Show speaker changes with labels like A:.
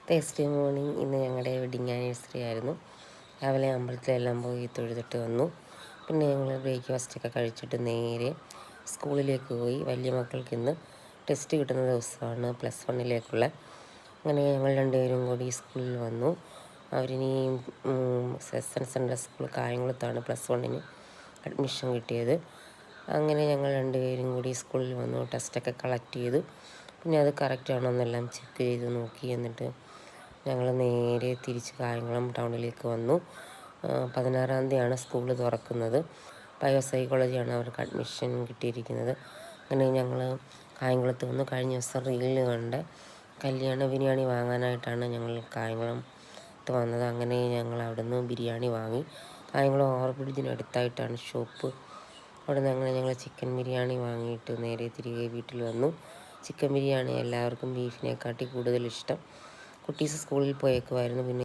A: Thursday morning ഇന്ന് ഞങ്ങളുടെ wedding anniversary ആയിരുന്നു. രാവിലെ അമ്പലത്തിലെല്ലാം പോയി തൊഴുതിട്ട് വന്നു. പിന്നെ ഞങ്ങൾ ബ്രേക്ക്ഫാസ്റ്റൊക്കെ കഴിച്ചിട്ട് നേരെ സ്കൂളിലേക്ക് പോയി. വലിയ മക്കൾക്ക് ഇന്ന് ടെസ്റ്റ് കിട്ടുന്ന ദിവസമാണ്, +1 അങ്ങനെ ഞങ്ങൾ രണ്ടുപേരും കൂടി സ്കൂളിൽ വന്നു. അവരിനി സെൻട്രൽ സ്കൂൾ കായംകുളത്താണ് +1 അഡ്മിഷൻ കിട്ടിയത്. അങ്ങനെ ഞങ്ങൾ രണ്ടുപേരും കൂടി സ്കൂളിൽ വന്നു, ടെസ്റ്റൊക്കെ കളക്ട് ചെയ്തു. പിന്നെ അത് കറക്റ്റാണോ എന്നെല്ലാം ചെക്ക് ചെയ്ത് നോക്കി. എന്നിട്ട് ഞങ്ങൾ നേരെ തിരിച്ച് കായംകുളം ടൗണിലേക്ക് വന്നു. 16-ാം തീയതിയാണ് സ്കൂൾ തുറക്കുന്നത്. ബയോസൈക്കോളജിയാണ് അവർക്ക് അഡ്മിഷൻ കിട്ടിയിരിക്കുന്നത്. അങ്ങനെ ഞങ്ങൾ കായംകുളത്ത് വന്നു. കഴിഞ്ഞ ദിവസം റീലിൽ കണ്ട് കല്യാണ ബിരിയാണി വാങ്ങാനായിട്ടാണ് ഞങ്ങൾ കായംകുളത്ത് വന്നത്. അങ്ങനെ ഞങ്ങൾ അവിടെ നിന്ന് ബിരിയാണി വാങ്ങി. കായംകുളം ഓവർബ്രിഡ്ജിനടുത്തായിട്ടാണ് ഷോപ്പ്. അവിടെ നിന്ന് അങ്ങനെ ഞങ്ങൾ ചിക്കൻ ബിരിയാണി വാങ്ങിയിട്ട് നേരെ തിരികെ വീട്ടിൽ വന്നു. ചിക്കൻ ബിരിയാണി എല്ലാവർക്കും ബീഫിനെക്കാട്ടി കൂടുതൽ ഇഷ്ടം. കുട്ടീസ് സ്കൂളിൽ പോയേക്കുമായിരുന്നു. പിന്നെ